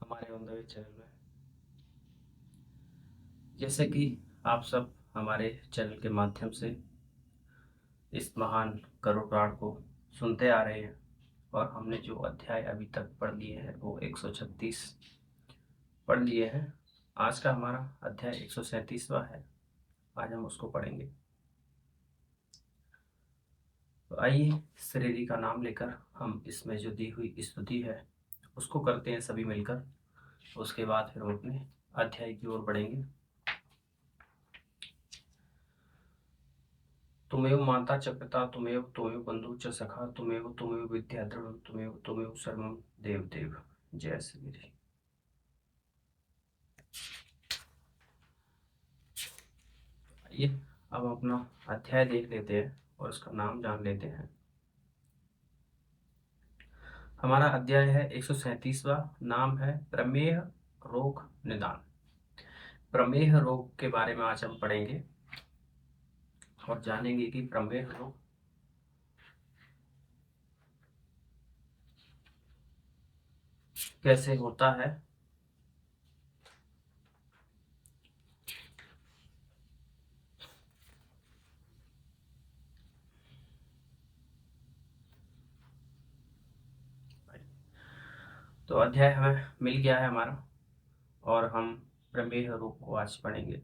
हमारे on the way channel में। जैसे कि आप सब हमारे चैनल के माध्यम से इस महान गरुड़ पुराण को सुनते आ रहे हैं और हमने जो अध्याय अभी तक पढ़ लिए हैं वो 136 पढ़ लिए हैं। आज का हमारा अध्याय 137वां है। आज हम उसको पढ़ेंगे। तो आइए श्रीहरि का नाम लेकर हम इसमें जो दी हुई स्तुति है उसको करते हैं सभी मिलकर। उसके बाद फिर हम अपने अध्याय की ओर बढ़ेंगे। तुमेव माता च पिता तुमेव त्वमेव बंधु च सखा तुमेव तुमेव विद्या द्रविणं तुमेव तुमेव सर्वं देव देव। जय श्री हरि। आइए अब अपना अध्याय देख लेते हैं और उसका नाम जान लेते हैं। हमारा अध्याय है 137वां। नाम है प्रमेह रोग निदान। प्रमेह रोग के बारे में आज हम पढ़ेंगे और जानेंगे कि प्रमेह रोग कैसे होता है। तो अध्याय हमें मिल गया है हमारा और हम प्रमेह रोग को आज पढ़ेंगे।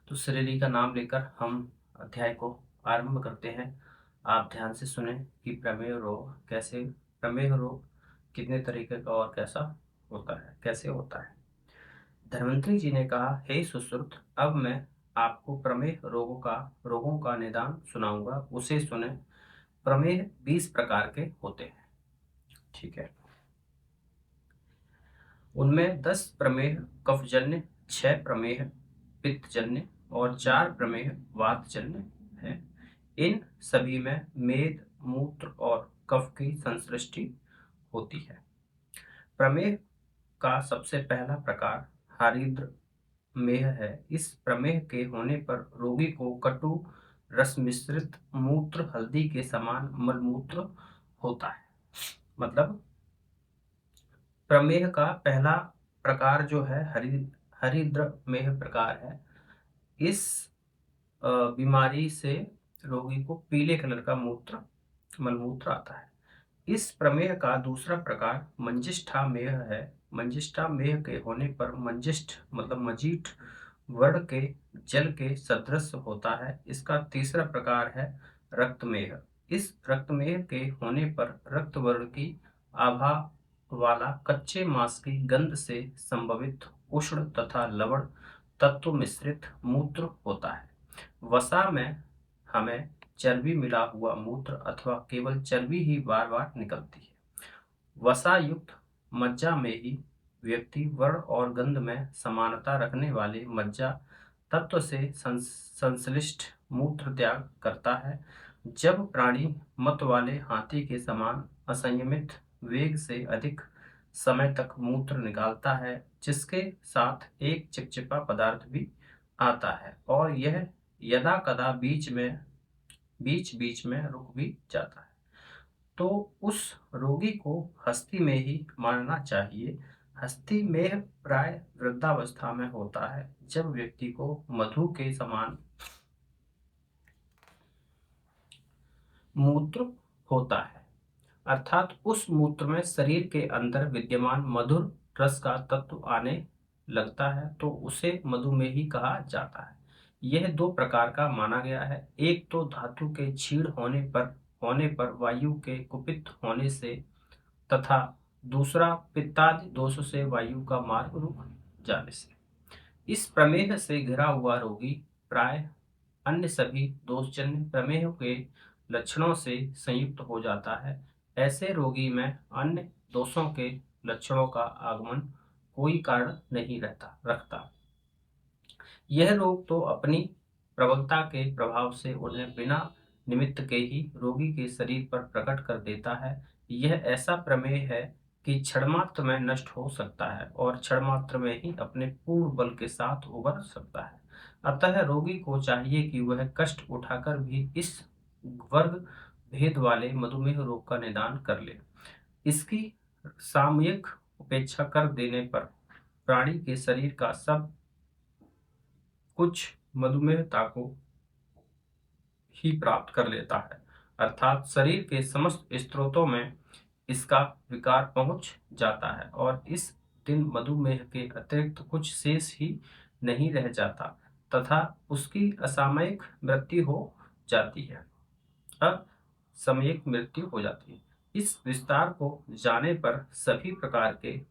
तो श्रीहरि का नाम लेकर हम अध्याय को आरंभ करते हैं। आप ध्यान से सुने कि प्रमेह रोग कितने तरीके का और कैसा होता है, कैसे होता है। धन्वंतरी जी ने कहा, हे सुश्रुत, अब मैं आपको प्रमेह रोगों का निदान सुनाऊंगा, उसे सुने। प्रमेह 20 प्रकार के होते हैं। ठीक है। उनमें 10 प्रमेह कफजन्य, 6 प्रमेह पित्तजन्य और 4 प्रमेह वातजन्य है। इन सभी में मेद, मूत्र और कफ की संसृष्टि होती है। प्रमेह का सबसे पहला प्रकार हरिद्र मेह है। इस प्रमेह के होने पर रोगी को कटु रस मिश्रित मूत्र हल्दी के समान मलमूत्र होता है। मतलब प्रमेह का पहला प्रकार जो है हरिद्र मेह प्रकार है। इस बीमारी से रोगी को पीले कलर का मलमूत्र आता है। इस प्रमेह का दूसरा प्रकार मंजिष्ठा मेह है। मंजिष्ठा मेह के होने पर मंजिष्ठ मतलब मजीठ वर्ण के जल के सदृश होता है। इसका तीसरा प्रकार है रक्तमेह। इस रक्तमेह के होने पर रक्त वर्ण की आभा वाला कच्चे मांस की गंध से संभवित उष्ण तथा लवण तत्व मिश्रित मूत्र होता है। वसा में हमें चर्बी मिला हुआ मूत्र अथवा केवल चर्बी ही बार बार निकलती है। वसा युक्त मज्जा में ही व्यक्ति वर्ण और गंध में समानता रखने वाले मज्जा तत्व से संश्लिष्ट मूत्र त्याग करता है। जब प्राणी मत वाले हाथी के समान असंयमित वेग से अधिक समय तक मूत्र निकालता है, जिसके साथ एक चिपचिपा पदार्थ भी आता है और यह यदा कदा बीच बीच में रुक भी जाता है, तो उस रोगी को हस्ती में ही मानना चाहिए। हस्ती में प्राय वृद्धावस्था में होता है, जब व्यक्ति को मधु के समान मूत्र होता है, अर्थात उस मूत्र में शरीर के अंदर विद्यमान मधुर रस का तत्व आने लगता है, तो उसे मधुमेही कहा जाता है। यह दो प्रकार का माना गया है। एक तो धातु के क्षीण होने पर वायु के कुपित होने से तथा दूसरा पित्तादि दोष से वायु का मार्ग रुक जाने से। इस प्रमेह से घिरा हुआ रोगी प्राय अन्य सभी दोषजन्य प्रमेह के लक्षणों से संयुक्त हो जाता है। ऐसे रोगी में अन्य दोषों के लक्षणों का आगमन कोई कारण नहीं रखता। यह रोग तो अपनी प्रबलता के प्रभाव से उन्हें बिना निमित्त के ही रोगी के शरीर पर प्रकट कर देता है। यह ऐसा प्रमेय है कि क्षणमात्र में नष्ट हो सकता है और क्षणमात्र में ही अपने पूर्ण बल के साथ उबर सकता है। अतः रोगी को चाहिए कि वह कष्ट उठाकर भी इस वर्ग भेद वाले मधुमेह रोग का निदान कर ले। इसकी सामयिक उपेक्षा कर देने पर प्राणी के शरीर का सब कुछ मधुमेहता को ही प्राप्त कर लेता है, अर्थात शरीर के समस्त स्त्रोतों में इसका विकार पहुंच जाता है और इस दिन मधुमेह के अतिरिक्त कुछ शेष ही नहीं रह जाता तथा उसकी असामयिक मृत्यु हो जाती है। असामयिक मृत्यु हो जाती है। इस विस्तार को जाने पर सभी प्रकार के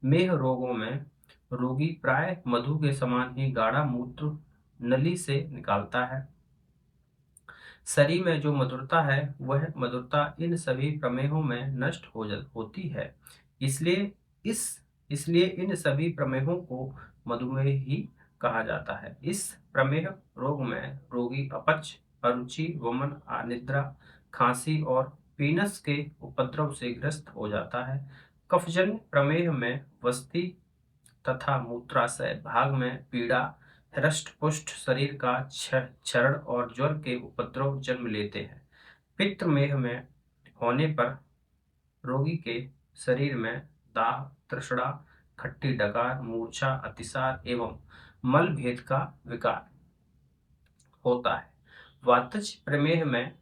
मेह रोगों में रोगी प्राय मधु के समान ही गाढ़ा मूत्र नली से निकालता है। शरीर में जो मधुरता है वह मधुरता इन सभी प्रमेहों में नष्ट होती है। इसलिए इस इसलिए इन सभी प्रमेहों को मधुमेह ही कहा जाता है। इस प्रमेह रोग में रोगी अपच, अरुचि, वमन, अनिद्रा, खांसी और पीनस के उपद्रव से ग्रस्त हो जाता है। कफजन्य प्रमेह में वस्ती तथा मूत्राशय भाग में पीड़ा, हृष्ट-पुष्ट शरीर का क्षरण और ज्वर के उपद्रव जन्म लेते हैं। पित्त मेह में होने पर रोगी के शरीर में दाह, तृष्णा, खट्टी डकार, मूर्छा, अतिसार एवं मलभेद का विकार होता है। वातज प्रमेह में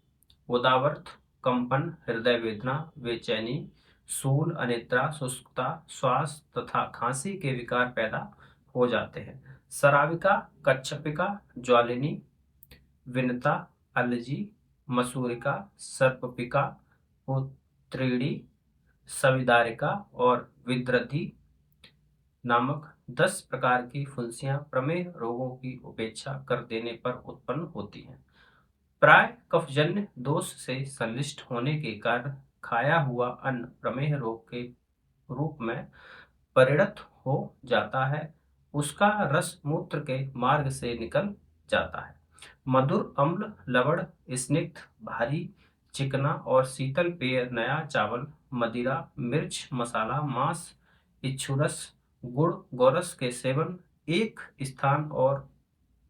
उदावृत, कंपन, हृदय वेदना, बेचैनी, सूल, अनिद्रा, शुष्कता, श्वास तथा खांसी के विकार पैदा हो जाते हैं। स्राविका, कच्छपिका, ज्वालिनी, विनता, अलजी, मसूरिका, सर्पपिका, पुत्रीड़ी, सविदारिका और विद्रधि नामक 10 प्रकार की फुंसियां प्रमेह रोगों की उपेक्षा कर देने पर उत्पन्न होती हैं। प्राय कफजन्य दोष से संलिप्त होने के कारण खाया हुआ अन्न प्रमेह रोग के रूप में परिणत हो जाता है। उसका रस मूत्र के मार्ग से निकल जाता है। मधुर, अम्ल, लवण, स्निग्ध, भारी, चिकना और शीतल पेय, नया चावल, मदिरा, मिर्च, मसाला, मांस, इक्षुरस, गुड़, गोरस के सेवन, एक स्थान और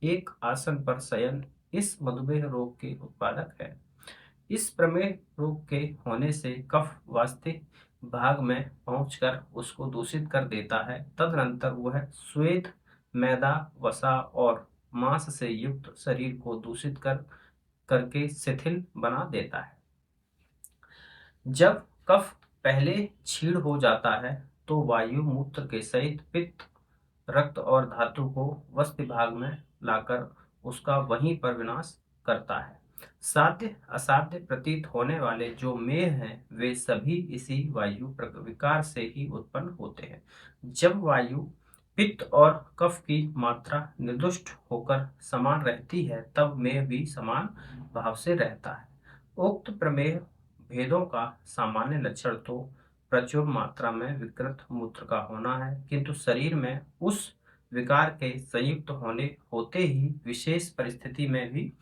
एक आसन पर शयन इस मधुमेह रोग के उत्पादक है। इस प्रमेह रोग के होने से कफ वास्तिक भाग में पहुंचकर उसको दूषित कर देता है। तदनंतर वह स्वेद, मैदा, वसा और मांस से युक्त शरीर को दूषित करके शिथिल बना देता है। जब कफ पहले क्षीण हो जाता है तो वायु मूत्र के सहित पित्त, रक्त और धातु को वस्ति भाग में लाकर उसका वहीं पर विनाश करता है। साध्य असाध्य प्रतीत होने वाले जो मेह हैं वे सभी इसी वायु विकार से ही उत्पन्न होते हैं। जब वायु, पित्त और कफ की मात्रा निर्दुष्ट होकर समान रहती है तब मेह भी समान भाव से रहता है। उक्त प्रमेह भेदों का सामान्य लक्षण तो प्रचुर मात्रा में विकृत मूत्र का होना है, किंतु शरीर में उस विकार के संयुक्त होते ही विशेष परिस्थिति में भी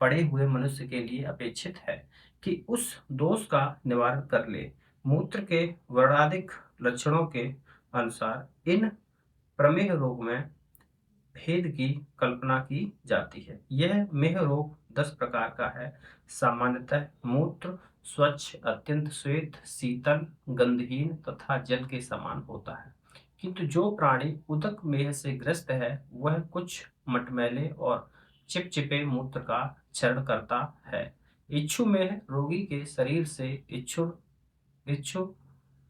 पड़े हुए मनुष्य के लिए अपेक्षित है कि उस दोष का निवारण कर ले। मूत्र के वर्णाधिक लक्षणों के अनुसार इन प्रमेह रोग में भेद की कल्पना की जाती है। यह मेह रोग 10 प्रकार का है। सामान्यतः मूत्र स्वच्छ, अत्यंत श्वेत, शीतल, गंधहीन तथा जल के समान होता है, किंतु जो प्राणी उदक मेह से ग्रस्त है वह कुछ मटमैले और चिपचिपे मूत्र का क्षरण करता है। इच्छु मेह रोगी के शरीर से इच्छु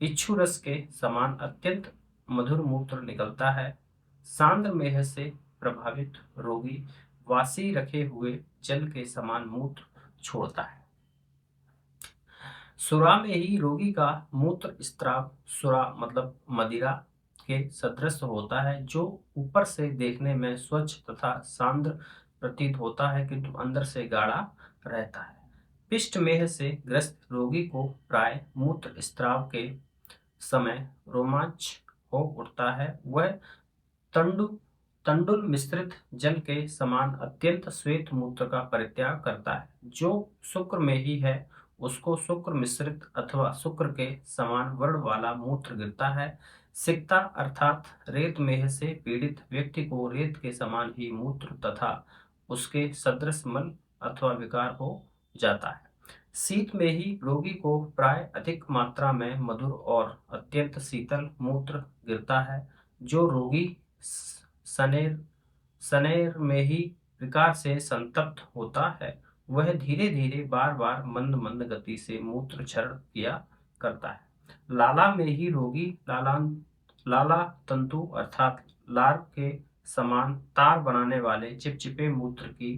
इच्छुरस के समान अत्यंत मधुर मूत्र निकलता है। सांद्र मेह से प्रभावित रोगी वासी रखे हुए जल के समान मूत्र छोड़ता है। सुरा में ही रोगी का मूत्र स्त्राव सुरा मतलब मदिरा के सदृश होता है, जो ऊपर से देखने में स्वच्छ तथा सांद्र प्रतीत होता है किंतु अंदर से गाढ़ा रहता है। पिष्ट मेह से ग्रस्त रोगी को प्राय मूत्र स्त्राव के समय रोमांच हो उठता है। वह तंडुल मिश्रित जल के समान अत्यंत श्वेत मूत्र का परित्याग करता है। जो शुक्र में ही है उसको शुक्र मिश्रित अथवा शुक्र के समान वर्ण वाला मूत्र गिरता है। सिक्ता अर्थात रेत मेह से पीड़ित व्यक्ति को रेत के समान ही मूत्र तथा उसके सदृश मल अथवा विकार हो जाता है। शीत में ही रोगी को प्राय अधिक मात्रा में मधुर और अत्यंत शीतल मूत्र गिरता है। जो रोगी सनेर सनेर में ही विकार से संतप्त होता है, वह धीरे धीरे बार बार मंद मंद गति से मूत्र क्षरण किया करता है। लाला में ही रोगी लाला तंतु अर्थात लार के समान तार बनाने वाले चिपचिपे मूत्र की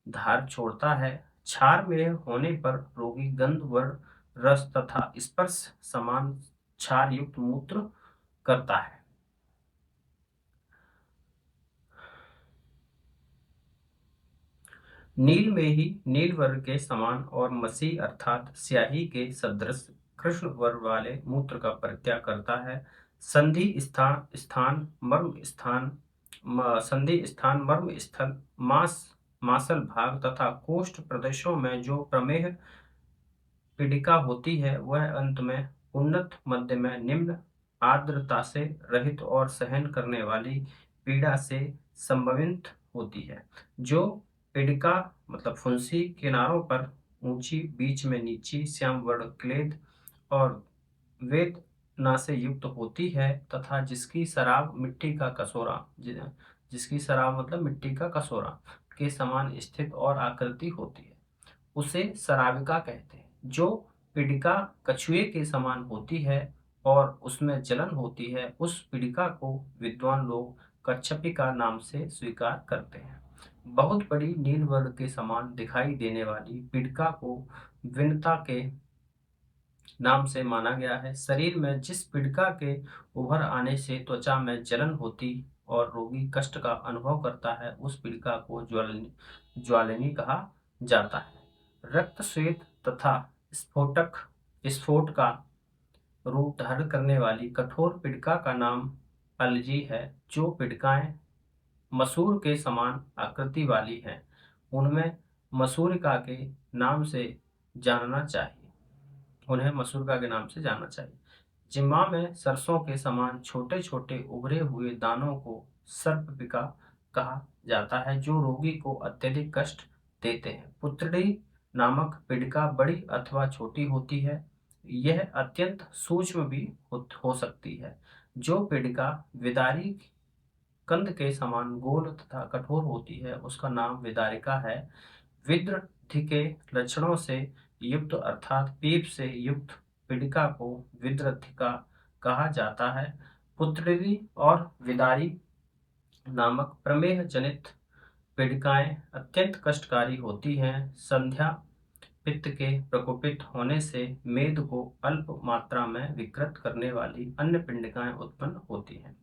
धार छोड़ता है। क्षार में होने पर रोगी गंध वर्ण रस तथा स्पर्श समान क्षार युक्त मूत्र करता है। नील में ही नील वर्ग के समान और मसी अर्थात स्याही के सदृश कृष्ण वर्ग वाले मूत्र का परित्याग करता है। संधि स्थान स्थान मर्म स्थान संधि स्थान मर्म स्थल मासल भाग तथा कोष्ठ प्रदेशों में जो प्रमेह पीड़िका होती है, वह अंत में उन्नत मध्य में निम्न आर्द्रता से रहित और सहन करने वाली पीड़ा से संभवित होती है। जो पीड़िका मतलब फुंसी किनारों पर ऊंची, बीच में नीची, श्याम वर्ण क्लेद और वेदना से युक्त होती है तथा जिसकी शराब मिट्टी का कसोरा जिसकी शराब मतलब मिट्टी का कसोरा के समान स्थित और आकृति होती है, उसे शराबिका कहते हैं। जो पीड़िका कछुए के समान होती है और उसमें जलन होती है, उस पीड़िका को विद्वान लोग कच्छपिका नाम से स्वीकार करते हैं। बहुत बड़ी नील वर्ण के समान दिखाई देने वाली पीड़िका को विनता के नाम से माना गया है। शरीर में जिस पीड़िका के उभर आने से त्वचा में जलन होती और रोगी कष्ट का अनुभव करता है, उस पीड़िका को ज्वालिनी कहा जाता है। रक्त श्वेत तथा स्फोट का रूप धारण करने वाली कठोर पीड़िका का नाम अलजी है। जो पीड़िकाएं मसूर के समान आकृति वाली हैं, उनमें मसूरिका के नाम से जानना चाहिए उन्हें मसूरिका के नाम से जानना चाहिए। जिह्वा में सरसों के समान छोटे छोटे उभरे हुए दानों को सर्पपिका कहा जाता है, जो रोगी को अत्यधिक कष्ट देते हैं। पुत्तड़ी नामक पीड़िका बड़ी अथवा छोटी होती है, यह अत्यंत सूक्ष्म भी हो सकती है। जो पीड़िका विदारी कंद के समान गोल तथा कठोर होती है, उसका नाम विदारिका है। विद्रथि के लक्षणों से युक्त अर्थात पीप से युक्त पीड़िका को विद्रथिका कहा जाता है। पुत्तड़ी और विदारी नामक प्रमेह जनित पीड़िकाएं अत्यंत कष्टकारी होती हैं। संध्या पित्त के प्रकोपित होने से मेद को अल्प मात्रा में विकृत करने वाली अन्य पीड़िकाएं उत्पन्न होती हैं।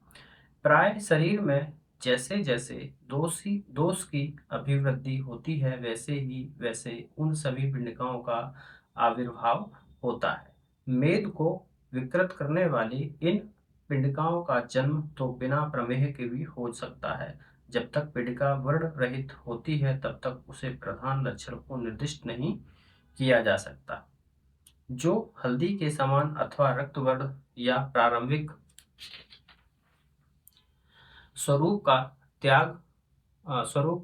प्राय शरीर में जैसे जैसे दोष की अभिवृद्धि होती है, वैसे उन सभी पिंडिकाओं का आविर्भाव होता है। मेद को विकृत करने वाली इन पिंडिकाओं का जन्म तो बिना प्रमेह के भी हो सकता है। जब तक पिंडिका वर्ण रहित होती है, तब तक उसे प्रधान लक्षण को निर्दिष्ट नहीं किया जा सकता। जो हल्दी के समान अथवा रक्त वर्ण या प्रारंभिक स्वरूप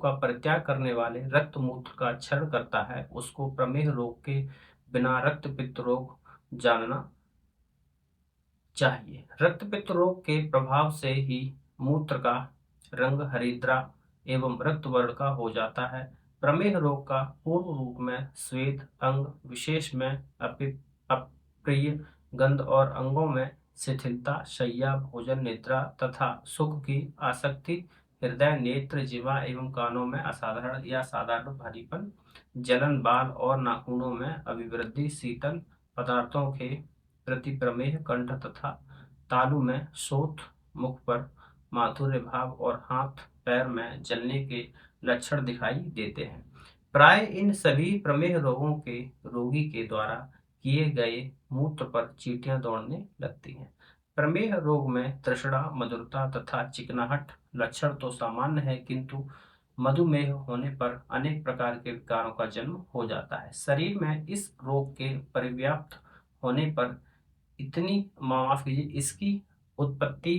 का परित्याग करने वाले रक्त मूत्र का क्षरण करता है, उसको प्रमेह रोग के बिना रक्त पित्त रोग जानना चाहिए। रक्त पित्त रोग के प्रभाव से ही मूत्र का रंग हरिद्रा एवं रक्त वर्ण का हो जाता है। प्रमेह रोग का पूर्व रूप में स्वेद, अंग विशेष में अप्रिय गंध और अंगों में शिथिलता, शैया, भोजन, निद्रा तथा सुख की आसक्ति, हृदय, नेत्र, जिह्वा एवं कानों में असाधारण या साधारण भारीपन, जलन, बाल और नाखूनों में अभिवृद्धि, शीतल पदार्थों के प्रति प्रमेह, कंठ तथा तालु में शोथ, मुख पर माधुर्य भाव और हाथ पैर में जलने के लक्षण दिखाई देते हैं। प्राय इन सभी प्रमेह रोगों के रोगी के द्वारा किए गए मूत्र पर चींटियां दौड़ने लगती हैं। प्रमेह रोग में तृष्णा, मधुरता तथा चिकनाहट लक्षण तो सामान्य है, किंतु मधुमेह होने पर अनेक प्रकार के विकारों का जन्म हो जाता है। शरीर में इस रोग के परिव्याप्त होने पर इसकी उत्पत्ति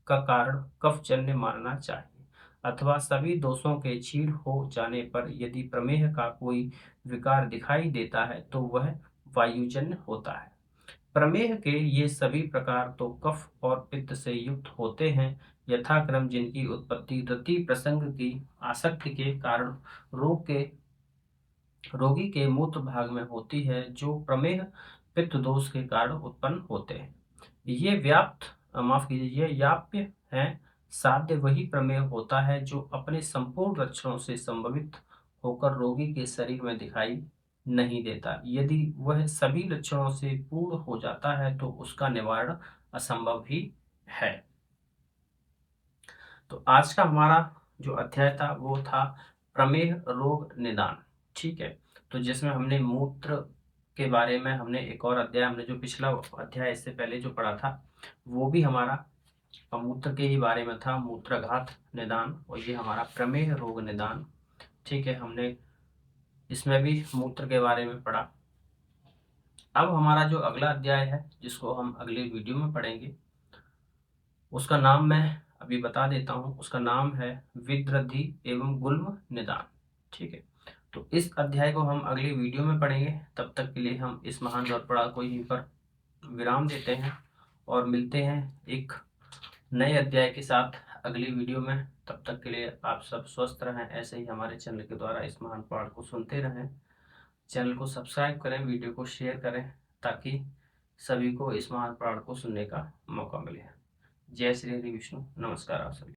का कारण कफजन्य मानना चाहिए। अथवा सभी दोषों के क्षीण हो जाने पर यदि प्रमेह का कोई विकार दिखाई देता है तो वह वायुजन्य होता है। प्रमेह के ये सभी प्रकार तो कफ और पित्त से युक्त होते हैं, यथाक्रम जिनकी उत्पत्ति रति प्रसंग की आसक्ति के कारण रोगी के मूत्र भाग में होती है, जो प्रमेह पित्त दोष के कारण उत्पन्न होते हैं। ये माफ कीजिए, ये याप्य है। साध्य वही प्रमेय होता है जो अपने संपूर्ण लक्षणों से संभवित होकर रोगी के शरीर में दिखाई नहीं देता। यदि वह सभी लक्षणों से पूर्ण हो जाता है तो उसका निवारण असंभव ही है। तो आज का हमारा जो अध्याय था वो था प्रमेह रोग निदान। ठीक है, तो जिसमें हमने मूत्र के बारे में हमने एक और अध्याय, हमने जो पिछला अध्याय इससे पहले जो पढ़ा था वो भी हमारा मूत्र के ही बारे में था, मूत्रघात निदान, और ये हमारा प्रमेह रोग निदान। ठीक है, हमने इसमें भी मूत्र के बारे में पढ़ा। अब हमारा जो अगला अध्याय है जिसको हम अगले वीडियो में पढ़ेंगे, उसका नाम मैं अभी बता देता हूँ। उसका नाम है विद्रद्धि एवं गुल्म निदान। ठीक है, तो इस अध्याय को हम अगले वीडियो में पढ़ेंगे। तब तक के लिए हम इस महान दौड़पड़ा को यहीं पर विराम देते हैं और मिलते हैं एक नए अध्याय के साथ अगली वीडियो में। तब तक के लिए आप सब स्वस्थ रहें, ऐसे ही हमारे चैनल के द्वारा इस महान पाठ को सुनते रहें। चैनल को सब्सक्राइब करें, वीडियो को शेयर करें, ताकि सभी को इस महान पाठ को सुनने का मौका मिले। जय श्री हरि विष्णु। नमस्कार आप सभी।